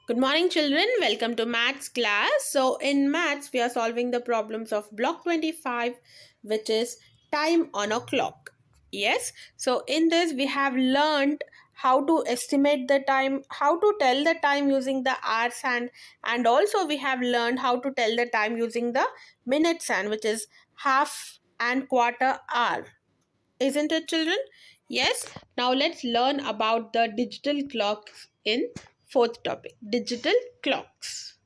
Good morning, children. Welcome to maths class. So, in maths, we are solving the problems of block 25, which is time on a clock. Yes. So, in this, we have learned how to estimate the time, how to tell the time using the hours hand, and also we have learned how to tell the time using the minutes hand, which is half and quarter hour. Isn't it, children? Yes. Now let's learn about the digital clocks in fourth topic. Digital clocks.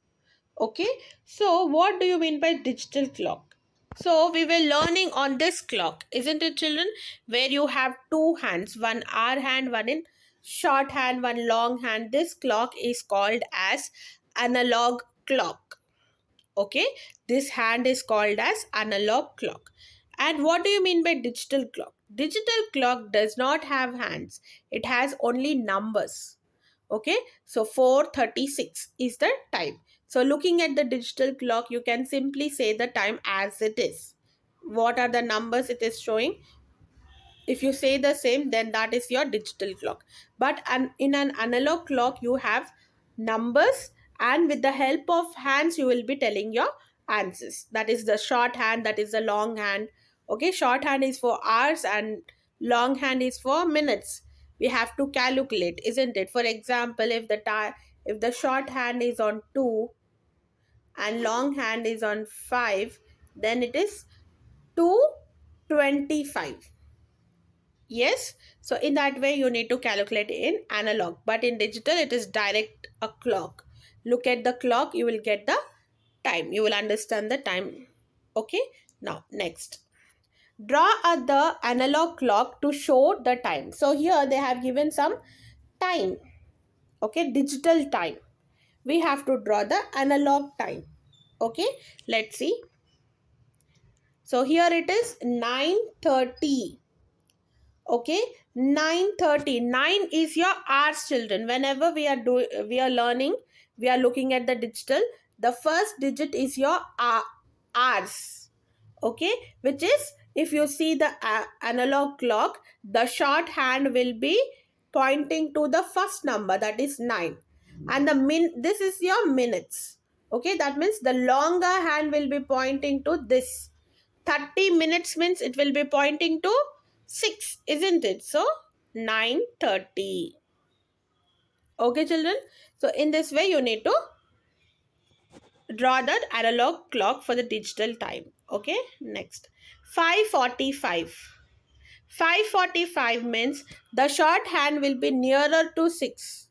Okay. So what do you mean by digital clock? So we were learning on this clock, isn't it, children? Where you have two hands, one hour hand, one in short hand, one long hand. This clock is called as analog clock. Okay, this hand is called as analog clock. And what do you mean by digital clock? Digital clock does not have hands, it has only numbers. Okay, so 4:36 is the time. So looking at the digital clock, you can simply say the time as it is. What are the numbers it is showing? If you say the same, then that is your digital clock. But in an analog clock you have numbers, and with the help of hands you will be telling your answers. That is the short hand, that is the long hand. Okay, short hand is for hours and long hand is for minutes. We have to calculate, isn't it? For example, if the short hand is on 2 and long hand is on 5, then it is 2:25. Yes, so in that way you need to calculate in analog, but in digital it is direct a clock. Look at the clock, you will get the time, you will understand the time. Okay, now next, draw the analog clock to show the time. So here they have given some time. Okay, digital time. We have to draw the analog time. Okay, let's see. So here it is 9:30. Okay, 9:30. 9 is your hours, children. Whenever we are learning, we are looking at the digital, the first digit is your hours. Okay, which is, if you see the analog clock, the short hand will be pointing to the first number, that is 9, and this is your minutes. Okay, that means the longer hand will be pointing to this. 30 minutes means it will be pointing to 6, isn't it? So 9:30. Okay, children, so in this way you need to draw the analog clock for the digital time. Okay, next, 5:45. 5:45 means the short hand will be nearer to 6,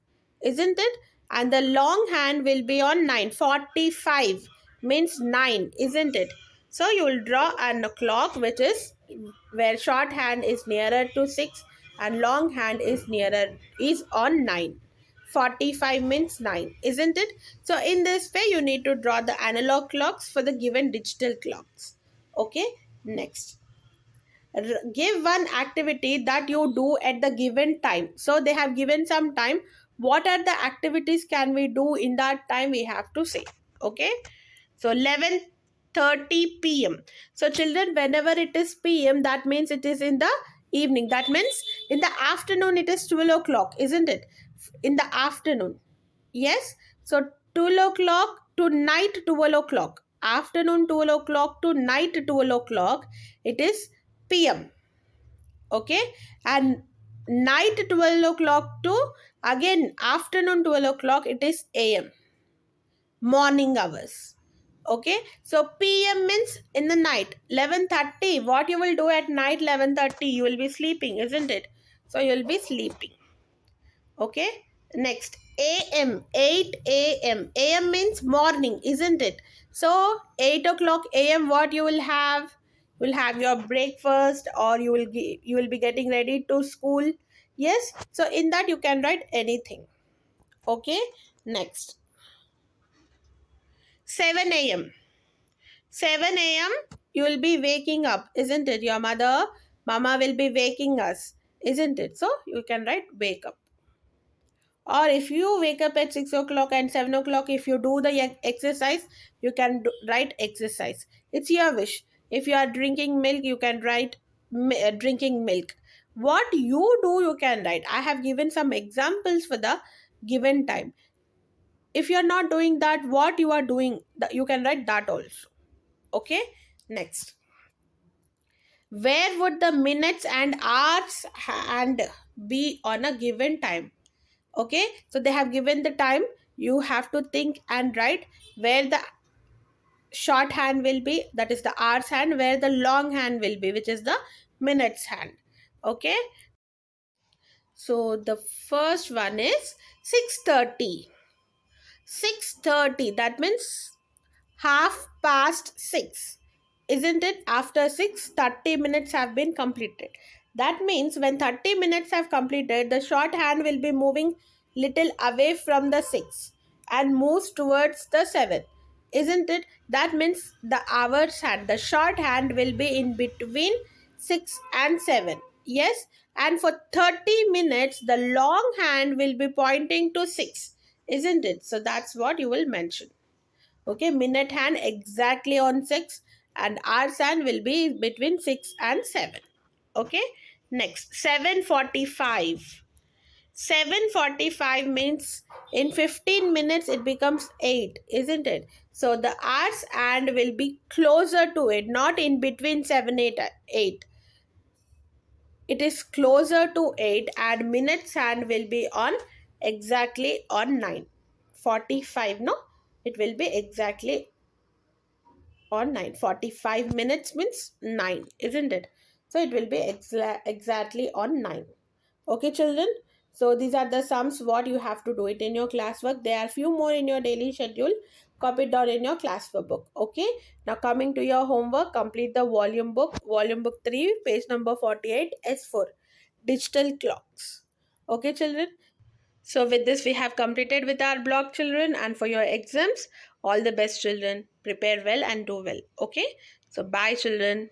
isn't it? And the long hand will be on 9. 45 means 9, isn't it? So you will draw a clock which is where short hand is nearer to 6 and long hand is on 9. 45 means 9, isn't it? So in this way you need to draw the analog clocks for the given digital clocks. Okay, next, give one activity that you do at the given time. So they have given some time. What are the activities can we do in that time? We have to say. Okay, so 11:30 p.m. So children, whenever it is p.m., that means it is in the evening. That means in the afternoon it is 12 o'clock, isn't it? In the afternoon. Yes, so 12 o'clock to night 12 o'clock, afternoon 12 o'clock to night 12 o'clock, it is p.m. Okay, and night 12 o'clock to again afternoon 12 o'clock, it is am, morning hours. Okay, so pm means in the night. 11:30, what you will do at night? 11:30 you will be sleeping, isn't it? So you will be sleeping. Okay, next, am, 8 a.m. am means morning, isn't it? So 8 o'clock am, what you will have? You will have your breakfast, or you will be getting ready to school. Yes, so in that you can write anything. Okay, next, 7 a.m. 7 a.m. you will be waking up, isn't it? Your mama will be waking us, isn't it? So you can write wake up. Or if you wake up at 6 o'clock and 7 o'clock, if you do the exercise, you can write exercise. It's your wish. If you are drinking milk, you can write drinking milk. What you do, you can write. I have given some examples for the given time. if you're not doing that, what you are doing, you can write that also. Okay, next, where would the minutes and hours hand be on a given time? Okay, so they have given the time, you have to think and write where the short hand will be, that is the hours hand, where the long hand will be, which is the minutes hand. Okay, so the first one is 6:30. 6:30, that means half past 6, isn't it? After 6, 30 minutes have been completed. That means when 30 minutes have completed, the short hand will be moving little away from the 6 and moves towards the 7, isn't it? That means the hours hand, the short hand will be in between 6 and 7. Yes, and for 30 minutes the long hand will be pointing to 6, isn't it? So that's what you will mention. Okay, minute hand exactly on 6 and hours hand will be between 6 and 7. Okay, next, 7:45. 7:45 means in 15 minutes it becomes 8, isn't it? So the hours hand will be closer to it, not in between 7 8 8. It is closer to 8 and minutes hand will be on exactly on 9. 45, no, it will be exactly on 9. 45 minutes means 9, isn't it? So it will be exactly on 9. Okay, children, so these are the sums what you have to do it in your classwork. There are few more in your daily schedule, copy it down in your classwork book. Okay, now coming to your homework, complete the volume book 3, page number 48, S4, digital clocks. Okay, children, so with this we have completed with our block, children, and for your exams, all the best, children. Prepare well and do well. Okay, so bye, children.